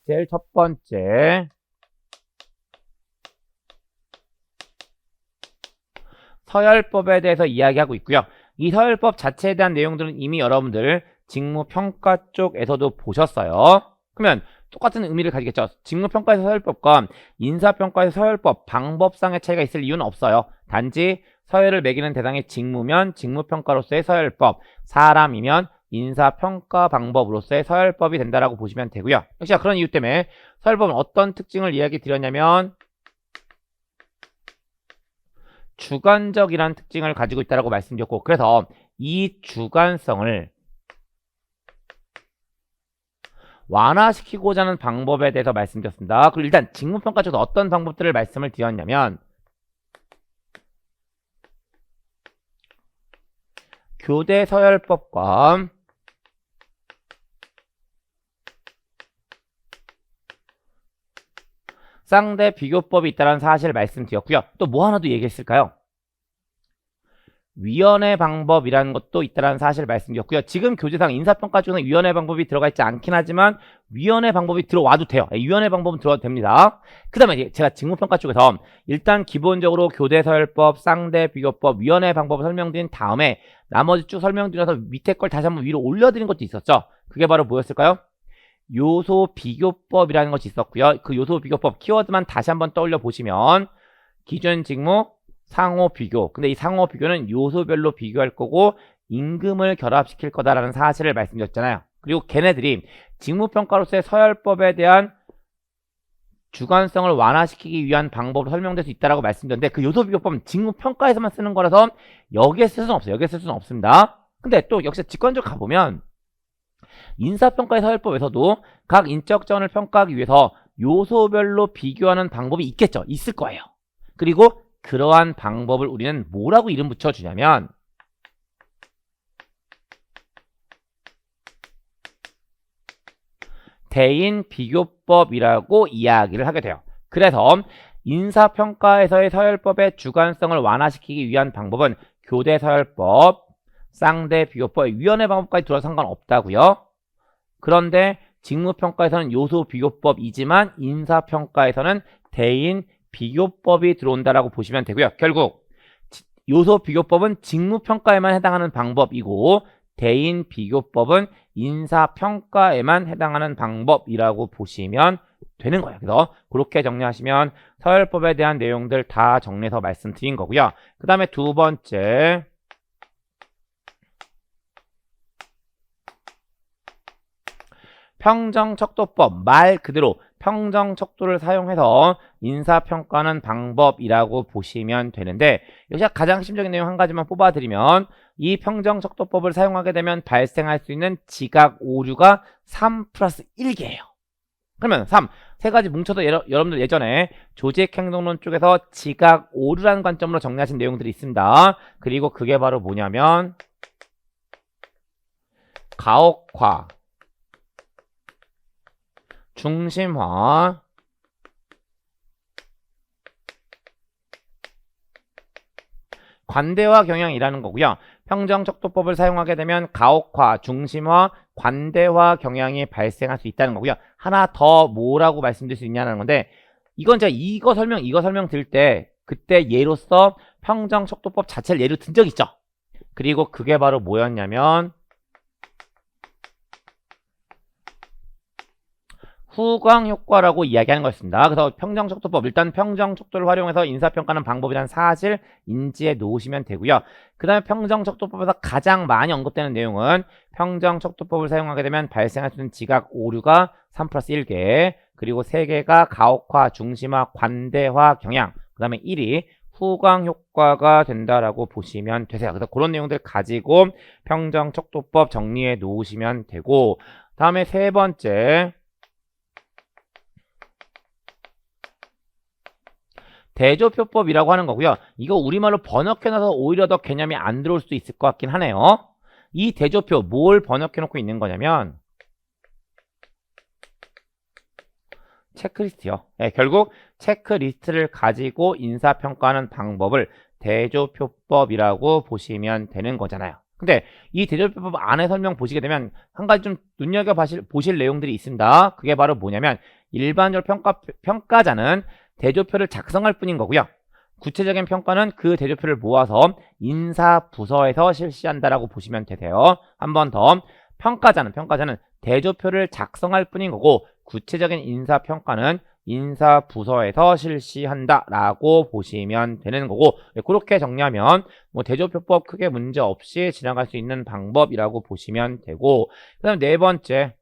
제일 첫 번째 서열법에 대해서 이야기하고 있고요. 이 서열법 자체에 대한 내용들은 이미 여러분들 직무평가 쪽에서도 보셨어요. 그러면 똑같은 의미를 가지겠죠. 직무평가에서 서열법과 인사평가에서 서열법, 방법상의 차이가 있을 이유는 없어요. 단지 서열을 매기는 대상이 직무면 직무평가로서의 서열법, 사람이면 인사평가 방법으로서의 서열법이 된다라고 보시면 되고요. 역시 그런 이유 때문에 서열법은 어떤 특징을 이야기 드렸냐면 주관적이라는 특징을 가지고 있다고 말씀드렸고, 그래서 이 주관성을 완화시키고자 하는 방법에 대해서 말씀드렸습니다. 그리고 일단 직무평가 쪽에서 어떤 방법들을 말씀을 드렸냐면 교대 서열법과 쌍대 비교법이 있다는 사실을 말씀드렸고요. 또 뭐 하나 더 얘기했을까요? 위원회 방법이라는 것도 있다는 사실을 말씀드렸고요. 지금 교재상 인사평가 중에는 위원회 방법이 들어가 있지 않긴 하지만 위원회 방법이 들어와도 돼요. 위원회 방법은 들어와도 됩니다. 그 다음에 제가 직무평가 쪽에서 일단 기본적으로 교대 서열법, 쌍대 비교법, 위원회 방법을 설명드린 다음에 나머지 쭉 설명드려서 밑에 걸 다시 한번 위로 올려드린 것도 있었죠. 그게 바로 뭐였을까요? 요소 비교법이라는 것이 있었고요. 그 요소 비교법 키워드만 다시 한번 떠올려 보시면 기준 직무, 상호 비교. 근데 이 상호 비교는 요소별로 비교할 거고 임금을 결합시킬 거다라는 사실을 말씀드렸잖아요. 그리고 걔네들이 직무평가로서의 서열법에 대한 주관성을 완화시키기 위한 방법으로 설명될 수 있다고 말씀드렸는데 그 요소 비교법은 직무평가에서만 쓰는 거라서 여기에 쓸 수는 없어요. 여기에 쓸 수는 없습니다. 근데 또 역시 직관적으로 가보면 인사평가의 서열법에서도 각 인적 자원을 평가하기 위해서 요소별로 비교하는 방법이 있겠죠. 있을 거예요. 그리고 그러한 방법을 우리는 뭐라고 이름 붙여주냐면 대인 비교법이라고 이야기를 하게 돼요. 그래서 인사평가에서의 서열법의 주관성을 완화시키기 위한 방법은 교대 서열법, 쌍대 비교법, 위원회 방법까지 들어서 상관없다고요. 그런데 직무평가에서는 요소 비교법이지만 인사평가에서는 대인 비교법이 들어온다라고 보시면 되고요. 결국 요소 비교법은 직무평가에만 해당하는 방법이고 대인 비교법은 인사평가에만 해당하는 방법이라고 보시면 되는 거예요. 그래서 그렇게 정리하시면 서열법에 대한 내용들 다 정리해서 말씀드린 거고요. 그 다음에 두 번째 평정척도법, 말 그대로 평정척도를 사용해서 인사평가하는 방법이라고 보시면 되는데 역시 가장 핵심적인 내용 한 가지만 뽑아드리면 이 평정척도법을 사용하게 되면 발생할 수 있는 지각 오류가 3 플러스 1개예요. 그러면 3, 세 가지 뭉쳐서 여러분들 예전에 조직행동론 쪽에서 지각 오류라는 관점으로 정리하신 내용들이 있습니다. 그리고 그게 바로 뭐냐면 가혹화, 중심화, 관대화 경향이라는 거고요. 평정척도법을 사용하게 되면 가혹화, 중심화, 관대화 경향이 발생할 수 있다는 거고요. 하나 더 뭐라고 말씀드릴 수 있냐는 건데 이건 제가 이거 설명 드릴 때 그때 예로서 평정척도법 자체를 예로 든 적 있죠. 그리고 그게 바로 뭐였냐면 후광효과라고 이야기하는 것입니다. 그래서 평정척도법, 일단 평정척도를 활용해서 인사평가하는 방법이라는 사실 인지해 놓으시면 되고요. 그 다음에 평정척도법에서 가장 많이 언급되는 내용은 평정척도법을 사용하게 되면 발생할 수 있는 지각 오류가 3 플러스 1개, 그리고 3개가 가혹화, 중심화, 관대화 경향, 그 다음에 1이 후광효과가 된다라고 보시면 되세요. 그래서 그런 내용들 가지고 평정척도법 정리해 놓으시면 되고, 다음에 세 번째 대조표법이라고 하는 거고요. 이거 우리말로 번역해놔서 오히려 더 개념이 안 들어올 수도 있을 것 같긴 하네요. 이 대조표 뭘 번역해놓고 있는 거냐면 체크리스트요. 네, 결국 체크리스트를 가지고 인사평가하는 방법을 대조표법이라고 보시면 되는 거잖아요. 근데 이 대조표법 안에 설명 보시게 되면 한 가지 좀 눈여겨보실 내용들이 있습니다. 그게 바로 뭐냐면 일반적으로 평가자는 대조표를 작성할 뿐인 거고요. 구체적인 평가는 그 대조표를 모아서 인사부서에서 실시한다라고 보시면 되세요. 한 번 더. 평가자는 대조표를 작성할 뿐인 거고 구체적인 인사평가는 인사부서에서 실시한다라고 보시면 되는 거고 그렇게 정리하면 뭐 대조표법 크게 문제 없이 지나갈 수 있는 방법이라고 보시면 되고 그 다음 네 번째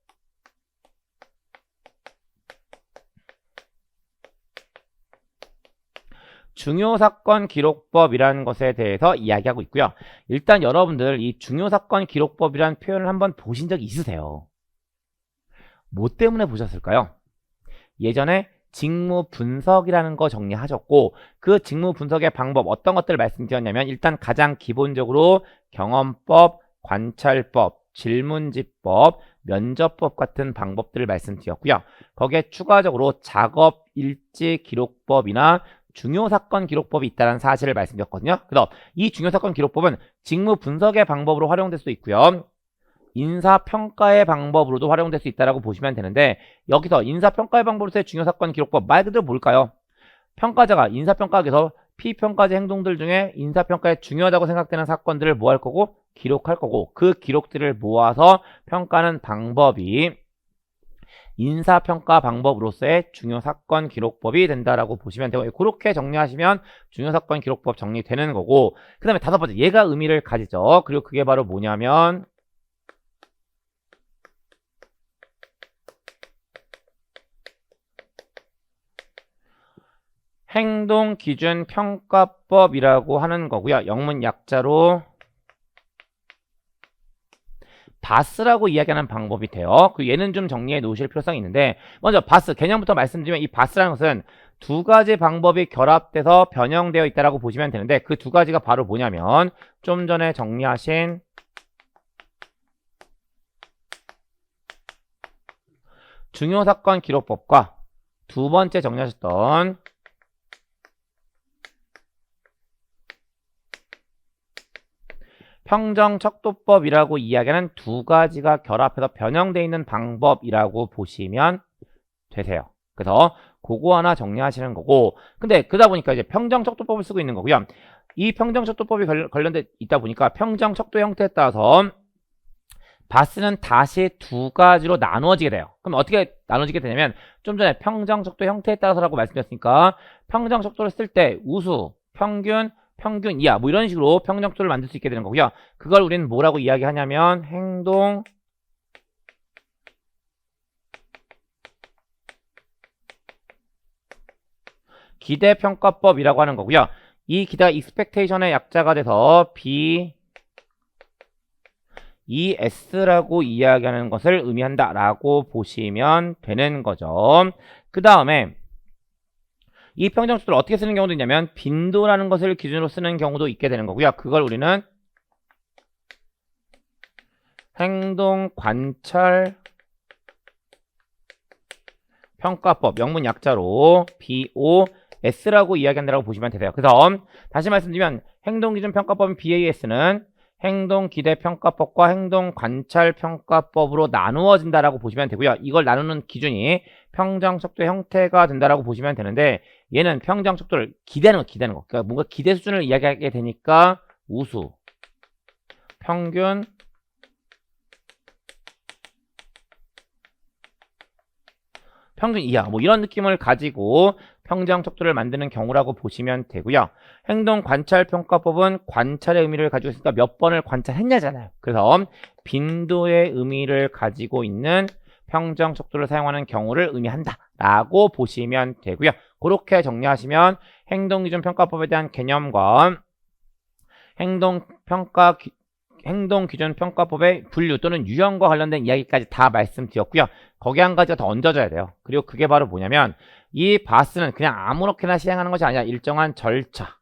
중요사건 기록법이라는 것에 대해서 이야기하고 있고요. 일단 여러분들 이 중요사건 기록법이라는 표현을 한번 보신 적 있으세요? 뭐 때문에 보셨을까요? 예전에 직무 분석이라는 거 정리하셨고 그 직무 분석의 방법 어떤 것들을 말씀드렸냐면 일단 가장 기본적으로 경험법, 관찰법, 질문지법, 면접법 같은 방법들을 말씀드렸고요. 거기에 추가적으로 작업일지 기록법이나 중요사건 기록법이 있다는 사실을 말씀드렸거든요. 그래서 이 중요사건 기록법은 직무 분석의 방법으로 활용될 수 있고요. 인사평가의 방법으로도 활용될 수 있다고 보시면 되는데 여기서 인사평가의 방법으로서의 중요사건 기록법 말 그대로 뭘까요? 평가자가 인사평가에서 피평가제 행동들 중에 인사평가에 중요하다고 생각되는 사건들을 뭐 할 거고 기록할 거고 그 기록들을 모아서 평가하는 방법이 인사평가 방법으로서의 중요사건 기록법이 된다라고 보시면 되고 그렇게 정리하시면 중요사건 기록법 정리되는 거고 그 다음에 다섯 번째 얘가 의미를 가지죠. 그리고 그게 바로 뭐냐면 행동기준평가법이라고 하는 거고요. 영문 약자로 바스라고 이야기하는 방법이 돼요. 그 얘는 좀 정리해 놓으실 필요성이 있는데 먼저 바스 개념부터 말씀드리면 이 바스라는 것은 두 가지 방법이 결합돼서 변형되어 있다라고 보시면 되는데 그 두 가지가 바로 뭐냐면 좀 전에 정리하신 중요사건 기록법과 두 번째 정리하셨던 평정척도법이라고 이야기하는 두 가지가 결합해서 변형되어 있는 방법이라고 보시면 되세요. 그래서 그거 하나 정리하시는 거고 근데 그러다 보니까 이제 평정척도법을 쓰고 있는 거고요. 이 평정척도법이 관련돼 있다 보니까 평정척도 형태에 따라서 바스는 다시 두 가지로 나누어지게 돼요. 그럼 어떻게 나눠지게 되냐면 좀 전에 평정척도 형태에 따라서라고 말씀드렸으니까 평정척도를 쓸 때 우수, 평균, 평균 이하 뭐 이런 식으로 평정척도를 만들 수 있게 되는 거고요. 그걸 우리는 뭐라고 이야기하냐면 행동 기대평가법이라고 하는 거고요. 이 기대가 expectation의 약자가 돼서 BES라고 이야기하는 것을 의미한다라고 보시면 되는 거죠. 그 다음에 이 평정척도를 어떻게 쓰는 경우도 있냐면 빈도라는 것을 기준으로 쓰는 경우도 있게 되는 거고요. 그걸 우리는 행동관찰 평가법 영문 약자로 BOS라고 이야기한다고 보시면 되세요. 그래서 다시 말씀드리면 행동기준평가법인 BAS는 행동기대평가법과 행동관찰평가법으로 나누어진다라고 보시면 되고요. 이걸 나누는 기준이 평정척도 형태가 된다라고 보시면 되는데 얘는 평정척도를 기대하는 거. 그러니까 뭔가 기대 수준을 이야기하게 되니까 우수, 평균, 평균 이하 뭐 이런 느낌을 가지고 평정척도를 만드는 경우라고 보시면 되고요. 행동관찰평가법은 관찰의 의미를 가지고 있으니까 몇 번을 관찰했냐잖아요. 그래서 빈도의 의미를 가지고 있는 평정척도를 사용하는 경우를 의미한다 라고 보시면 되고요. 그렇게 정리하시면 행동기준평가법에 대한 개념과 행동기준평가법의 분류 또는 유형과 관련된 이야기까지 다 말씀드렸고요. 거기에 한 가지가 더 얹어져야 돼요. 그리고 그게 바로 뭐냐면 이 바스는 그냥 아무렇게나 시행하는 것이 아니라 일정한 절차,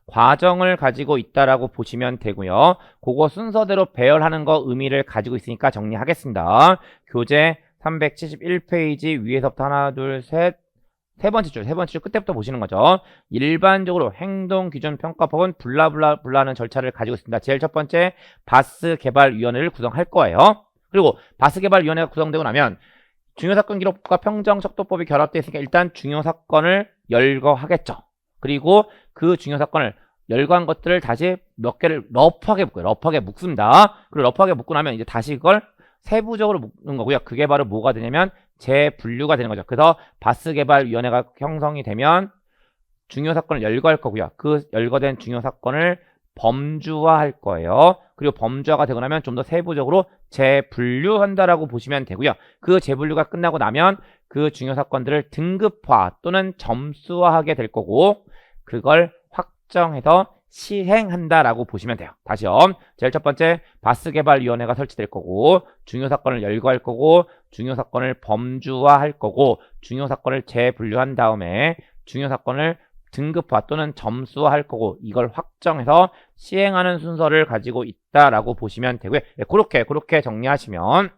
과정을 가지고 있다라고 보시면 되고요. 그거 순서대로 배열하는 거 의미를 가지고 있으니까 정리하겠습니다. 교재 371페이지 위에서부터 하나, 둘, 셋, 세 번째 줄 끝에부터 보시는 거죠. 일반적으로 행동기준평가법은 블라블라블라는 절차를 가지고 있습니다. 제일 첫 번째, 바스개발위원회를 구성할 거예요. 그리고 바스개발위원회가 구성되고 나면 중요사건 기록법과 평정척도법이 결합되어 있으니까 일단 중요사건을 열거하겠죠. 그리고 그 중요사건을 열거한 것들을 다시 몇 개를 러프하게 묶어요. 러프하게 묶습니다. 그리고 러프하게 묶고 나면 이제 다시 그걸 세부적으로 묶는 거고요. 그게 바로 뭐가 되냐면 재분류가 되는 거죠. 그래서 바스개발위원회가 형성이 되면 중요사건을 열거할 거고요. 그 열거된 중요사건을 범주화할 거예요. 그리고 범주화가 되고 나면 좀 더 세부적으로 재분류한다라고 보시면 되고요. 그 재분류가 끝나고 나면 그 중요사건들을 등급화 또는 점수화하게 될 거고 그걸 확정해서 시행한다라고 보시면 돼요. 다시요. 제일 첫 번째, 바스개발위원회가 설치될 거고 중요사건을 열거할 거고 중요사건을 범주화할 거고 중요사건을 재분류한 다음에 중요사건을 등급화 또는 점수화할 거고 이걸 확정해서 시행하는 순서를 가지고 있다라고 보시면 되고요. 네, 그렇게 정리하시면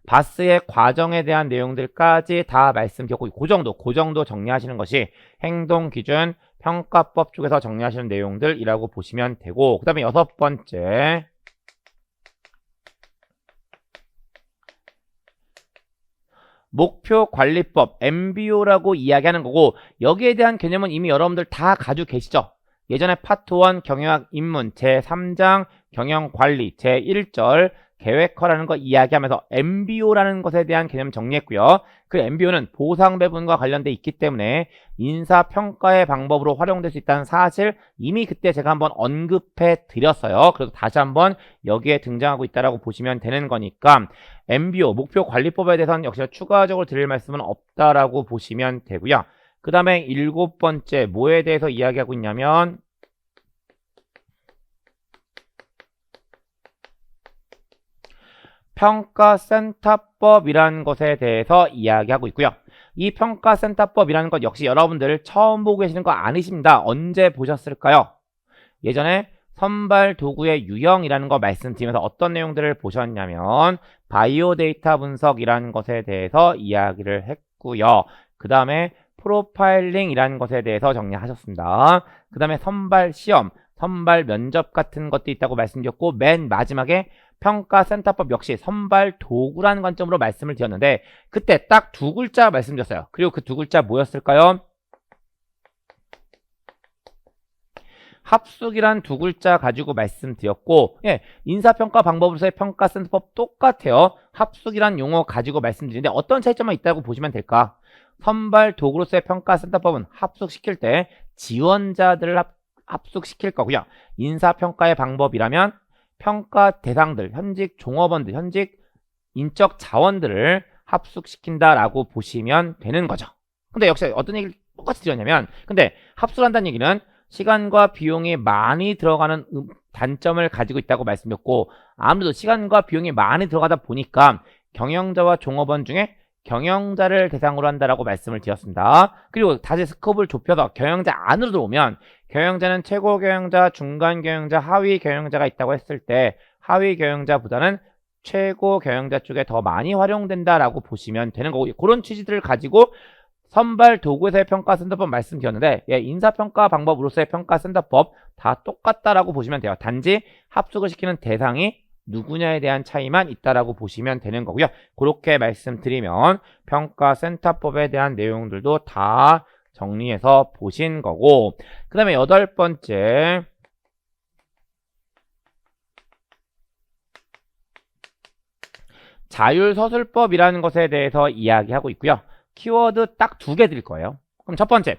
바스의 과정에 대한 내용들까지 다 말씀드렸고 그 정도 정리하시는 것이 행동기준 평가법 쪽에서 정리하시는 내용들이라고 보시면 되고 그 다음에 여섯 번째, 목표관리법 MBO라고 이야기하는 거고 여기에 대한 개념은 이미 여러분들 다 가지고 계시죠. 예전에 파트 1 경영학 입문 제3장 경영관리 제1절 계획화라는 거 이야기하면서 MBO라는 것에 대한 개념 정리했고요. 그 MBO는 보상 배분과 관련돼 있기 때문에 인사평가의 방법으로 활용될 수 있다는 사실 이미 그때 제가 한번 언급해 드렸어요. 그래서 다시 한번 여기에 등장하고 있다라고 보시면 되는 거니까 MBO, 목표관리법에 대해서는 역시 추가적으로 드릴 말씀은 없다라고 보시면 되고요. 그 다음에 일곱 번째 뭐에 대해서 이야기하고 있냐면 평가센터법이라는 것에 대해서 이야기하고 있고요. 이 평가센터법이라는 것 역시 여러분들 처음 보고 계시는 거 아니십니다. 언제 보셨을까요? 예전에 선발 도구의 유형이라는 거 말씀드리면서 어떤 내용들을 보셨냐면 바이오 데이터 분석이라는 것에 대해서 이야기를 했고요. 그 다음에 프로파일링이라는 것에 대해서 정리하셨습니다. 그 다음에 선발 시험, 선발 면접 같은 것도 있다고 말씀드렸고 맨 마지막에 평가센터법 역시 선발 도구라는 관점으로 말씀을 드렸는데 그때 딱 두 글자 말씀드렸어요. 그리고 그 두 글자 뭐였을까요? 합숙이란 두 글자 가지고 말씀드렸고 예, 인사평가 방법으로서의 평가센터법 똑같아요. 합숙이란 용어 가지고 말씀드리는데 어떤 차이점만 있다고 보시면 될까? 선발 도구로서의 평가센터법은 합숙시킬 때 지원자들을 합숙시킬 거고요. 인사평가의 방법이라면 평가 대상들, 현직 종업원들, 현직 인적 자원들을 합숙시킨다라고 보시면 되는 거죠. 근데 역시 어떤 얘기를 똑같이 드렸냐면 근데 합숙한다는 얘기는 시간과 비용이 많이 들어가는 단점을 가지고 있다고 말씀드렸고 아무래도 시간과 비용이 많이 들어가다 보니까 경영자와 종업원 중에 경영자를 대상으로 한다라고 말씀을 드렸습니다. 그리고 다시 스코프를 좁혀서 경영자 안으로 들어오면 경영자는 최고 경영자, 중간 경영자, 하위 경영자가 있다고 했을 때 하위 경영자보다는 최고 경영자 쪽에 더 많이 활용된다라고 보시면 되는 거고 그런 취지들을 가지고 선발 도구에서의 평가센터법 말씀드렸는데 예, 인사평가 방법으로서의 평가센터법 다 똑같다라고 보시면 돼요. 단지 합숙을 시키는 대상이 누구냐에 대한 차이만 있다라고 보시면 되는 거고요. 그렇게 말씀드리면 평가센터법에 대한 내용들도 다 정리해서 보신 거고 그 다음에 여덟 번째 자율서술법이라는 것에 대해서 이야기하고 있고요. 키워드 딱 두 개 드릴 거예요. 그럼 첫 번째,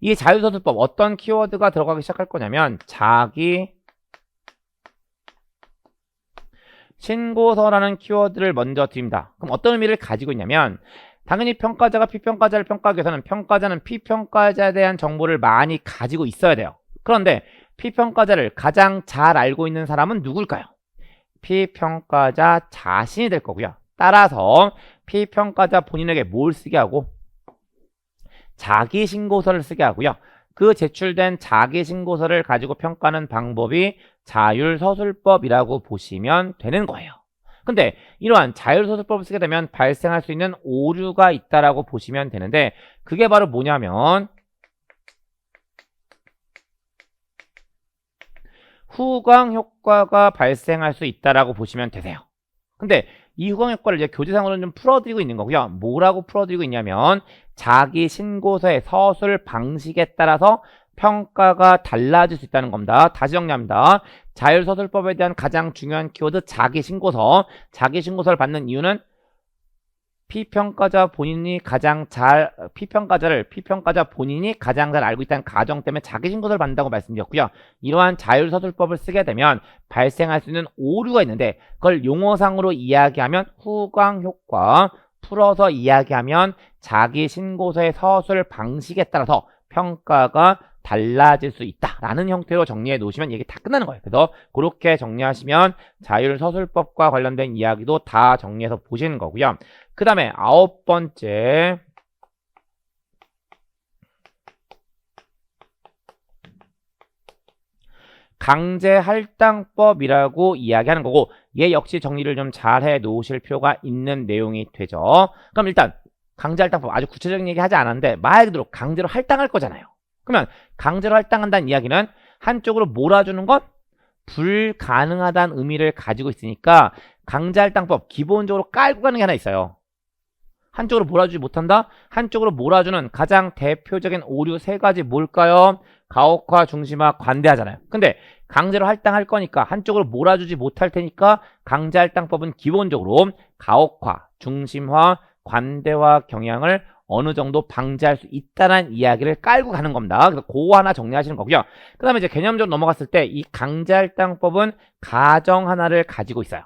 이 자율서술법 어떤 키워드가 들어가기 시작할 거냐면 자기 신고서라는 키워드를 먼저 드립니다. 그럼 어떤 의미를 가지고 있냐면 당연히 평가자가 피평가자를 평가하기 위해서는 평가자는 피평가자에 대한 정보를 많이 가지고 있어야 돼요. 그런데 피평가자를 가장 잘 알고 있는 사람은 누굴까요? 피평가자 자신이 될 거고요. 따라서 피평가자 본인에게 뭘 쓰게 하고 자기 신고서를 쓰게 하고요. 그 제출된 자기 신고서를 가지고 평가하는 방법이 자율서술법이라고 보시면 되는 거예요. 근데 이러한 자율소설법을 쓰게 되면 발생할 수 있는 오류가 있다라고 보시면 되는데 그게 바로 뭐냐면 후광 효과가 발생할 수 있다라고 보시면 되세요. 근데 이 후광 효과를 이제 교재상으로는 좀 풀어드리고 있는 거고요. 뭐라고 풀어드리고 있냐면 자기 신고서의 서술 방식에 따라서 평가가 달라질 수 있다는 겁니다. 다시 정리합니다. 자율서술법에 대한 가장 중요한 키워드 자기 신고서. 자기 신고서를 받는 이유는 피평가자 본인이 피평가자 본인이 가장 잘 알고 있다는 가정 때문에 자기 신고서를 받는다고 말씀드렸고요. 이러한 자율서술법을 쓰게 되면 발생할 수 있는 오류가 있는데 그걸 용어상으로 이야기하면 후광 효과, 풀어서 이야기하면 자기 신고서의 서술 방식에 따라서 평가가 달라질 수 있다라는 형태로 정리해 놓으시면 얘기 다 끝나는 거예요. 그래서 그렇게 정리하시면 자율서술법과 관련된 이야기도 다 정리해서 보시는 거고요. 그 다음에 9번째 강제할당법이라고 이야기하는 거고 얘 역시 정리를 좀 잘 해 놓으실 필요가 있는 내용이 되죠. 그럼 일단 강제할당법 아주 구체적인 얘기 하지 않았는데 말 그대로 강제로 할당할 거잖아요. 그러면 강제로 할당한다는 이야기는 한쪽으로 몰아주는 건 불가능하다는 의미를 가지고 있으니까 강제할당법 기본적으로 깔고 가는 게 하나 있어요. 한쪽으로 몰아주지 못한다? 한쪽으로 몰아주는 가장 대표적인 오류 세 가지 뭘까요? 가혹화, 중심화, 관대하잖아요. 근데 강제로 할당할 거니까 한쪽으로 몰아주지 못할 테니까 강제할당법은 기본적으로 가혹화, 중심화, 관대화 경향을 어느 정도 방지할 수 있다는 이야기를 깔고 가는 겁니다. 그래서 그거 하나 정리하시는 거고요. 그 다음에 이제 개념적으로 넘어갔을 때 이 강제할당법은 가정 하나를 가지고 있어요.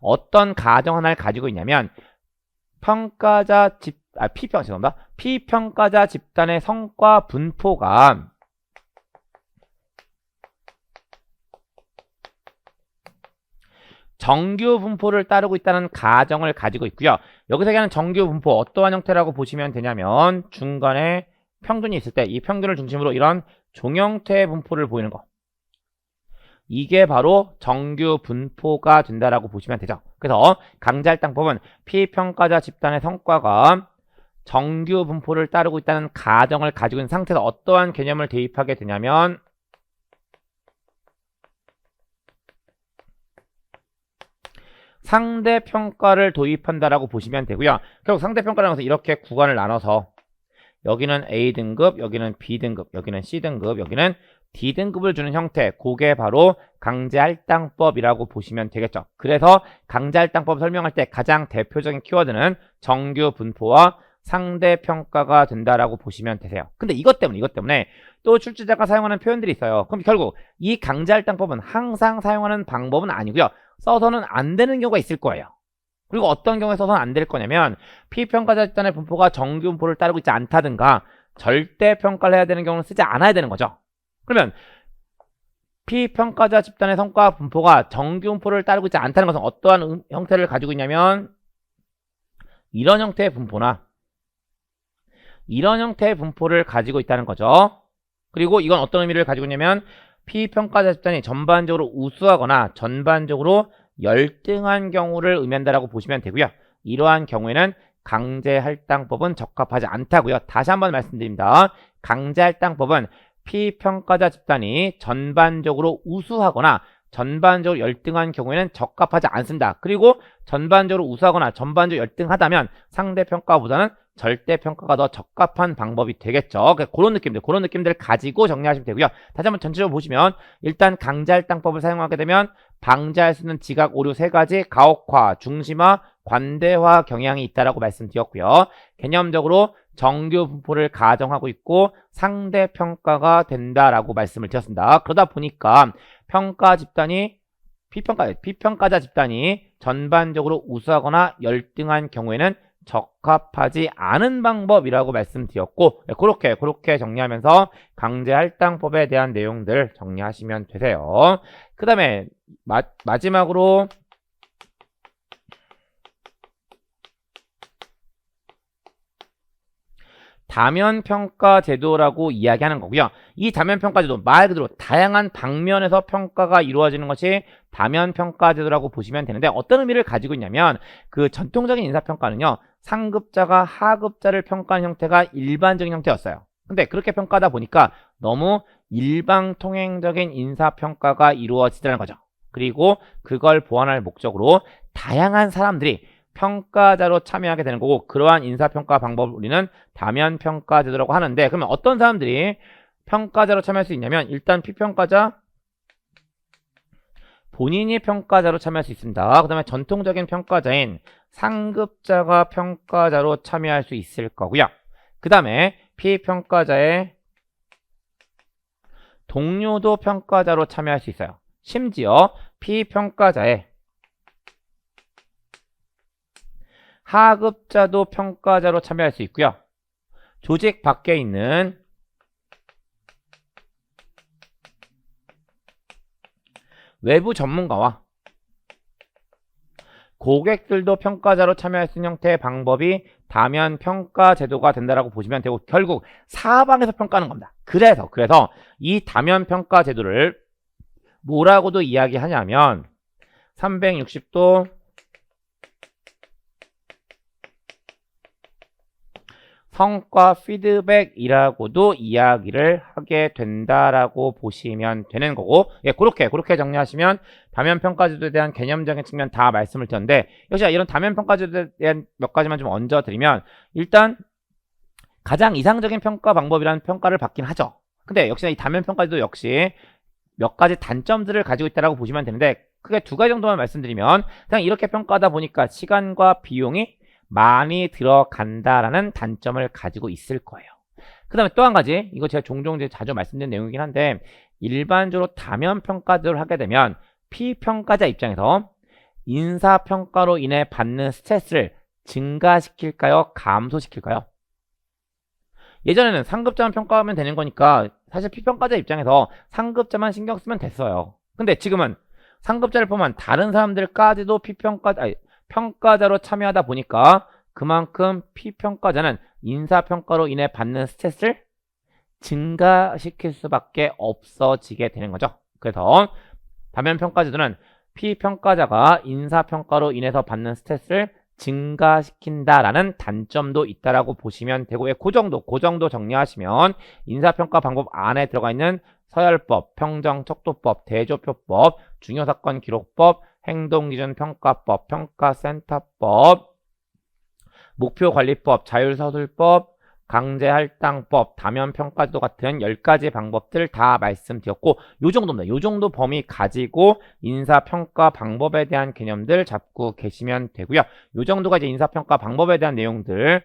어떤 가정 하나를 가지고 있냐면 피평가자 집단의 성과 분포가 정규 분포를 따르고 있다는 가정을 가지고 있고요. 여기서 얘기하는 정규 분포 어떠한 형태라고 보시면 되냐면 중간에 평균이 있을 때 이 평균을 중심으로 이런 종형태의 분포를 보이는 거. 이게 바로 정규 분포가 된다라고 보시면 되죠. 그래서 강제할당법은 피평가자 집단의 성과가 정규 분포를 따르고 있다는 가정을 가지고 있는 상태에서 어떠한 개념을 대입하게 되냐면 상대평가를 도입한다라고 보시면 되고요. 결국 상대평가라는 것은 이렇게 구간을 나눠서 여기는 A등급, 여기는 B등급, 여기는 C등급, 여기는 D등급을 주는 형태, 그게 바로 강제할당법이라고 보시면 되겠죠. 그래서 강제할당법 설명할 때 가장 대표적인 키워드는 정규 분포와 상대평가가 된다라고 보시면 되세요. 근데 이것 때문에 또 출제자가 사용하는 표현들이 있어요. 그럼 결국 이 강제할당법은 항상 사용하는 방법은 아니고요. 써서는 안 되는 경우가 있을 거예요. 그리고 어떤 경우에 써서는 안 될 거냐면 피평가자 집단의 분포가 정규 분포를 따르고 있지 않다든가 절대평가를 해야 되는 경우는 쓰지 않아야 되는 거죠. 그러면 피평가자 집단의 성과 분포가 정규 분포를 따르고 있지 않다는 것은 어떠한 형태를 가지고 있냐면 이런 형태의 분포나 이런 형태의 분포를 가지고 있다는 거죠. 그리고 이건 어떤 의미를 가지고 있냐면 피평가자 집단이 전반적으로 우수하거나 전반적으로 열등한 경우를 의미한다라고 보시면 되고요. 이러한 경우에는 강제할당법은 적합하지 않다고요. 다시 한번 말씀드립니다. 강제할당법은 피평가자 집단이 전반적으로 우수하거나 전반적으로 열등한 경우에는 적합하지 않습니다. 그리고 전반적으로 우수하거나 전반적으로 열등하다면 상대평가보다는 절대평가가 더 적합한 방법이 되겠죠. 그런 느낌들 가지고 정리하시면 되고요. 다시 한번 전체적으로 보시면 일단 강제할당법을 사용하게 되면 방지할 수 있는 지각 오류 세 가지 가혹화, 중심화, 관대화 경향이 있다라고 말씀드렸고요. 개념적으로 정규 분포를 가정하고 있고 상대평가가 된다라고 말씀을 드렸습니다. 그러다 보니까 피평가자 집단이 전반적으로 우수하거나 열등한 경우에는 적합하지 않은 방법이라고 말씀드렸고 그렇게 정리하면서 강제할당법에 대한 내용들 정리하시면 되세요. 그 다음에 마지막으로 다면평가 제도라고 이야기하는 거고요. 이 다면평가 제도 말 그대로 다양한 방면에서 평가가 이루어지는 것이 다면평가 제도라고 보시면 되는데 어떤 의미를 가지고 있냐면 그 전통적인 인사평가는요. 상급자가 하급자를 평가하는 형태가 일반적인 형태였어요. 근데 그렇게 평가하다 보니까 너무 일방통행적인 인사평가가 이루어지더라는 거죠. 그리고 그걸 보완할 목적으로 다양한 사람들이 평가자로 참여하게 되는 거고 그러한 인사평가 방법을 우리는 다면평가 제도라고 하는데 그러면 어떤 사람들이 평가자로 참여할 수 있냐면 일단 피평가자 본인이 평가자로 참여할 수 있습니다. 그 다음에 전통적인 평가자인 상급자가 평가자로 참여할 수 있을 거고요. 그 다음에 피평가자의 동료도 평가자로 참여할 수 있어요. 심지어 피평가자의 하급자도 평가자로 참여할 수 있고요. 조직 밖에 있는 외부 전문가와 고객들도 평가자로 참여할 수 있는 형태의 방법이 다면평가 제도가 된다라고 보시면 되고 결국 사방에서 평가하는 겁니다. 그래서 이 다면평가 제도를 뭐라고도 이야기하냐면 360도 성과 피드백이라고도 이야기를 하게 된다라고 보시면 되는 거고 예, 그렇게 정리하시면 다면평가제도에 대한 개념적인 측면 다 말씀을 드렸는데 역시 이런 다면평가제도에 대한 몇 가지만 좀 얹어드리면 일단 가장 이상적인 평가 방법이라는 평가를 받긴 하죠. 근데 역시나 이 다면평가제도 역시 몇 가지 단점들을 가지고 있다라고 보시면 되는데 크게 두 가지 정도만 말씀드리면 그냥 이렇게 평가하다 보니까 시간과 비용이 많이 들어간다라는 단점을 가지고 있을 거예요. 그 다음에 또 한 가지 이거 제가 종종 자주 말씀드린 내용이긴 한데 일반적으로 다면평가제를 하게 되면 피평가자 입장에서 인사평가로 인해 받는 스트레스를 증가시킬까요? 감소시킬까요? 예전에는 상급자만 평가하면 되는 거니까 사실 피평가자 입장에서 상급자만 신경 쓰면 됐어요. 근데 지금은 상급자를 포함한 다른 사람들까지도 평가자로 참여하다 보니까 그만큼 피평가자는 인사평가로 인해 받는 스트레스를 증가시킬 수밖에 없어지게 되는 거죠. 그래서 다면평가제도는 피평가자가 인사평가로 인해서 받는 스트레스를 증가시킨다라는 단점도 있다라고 보시면 되고 그 정도 정리하시면 인사평가 방법 안에 들어가 있는 서열법, 평정척도법, 대조표법, 중요사건 기록법, 행동기준평가법, 평가센터법, 목표관리법, 자율서술법, 강제할당법, 다면평가제도 같은 10가지 방법들 다 말씀드렸고 요 정도입니다. 요 정도 범위 가지고 인사평가 방법에 대한 개념들 잡고 계시면 되고요. 요 정도가 이제 인사평가 방법에 대한 내용들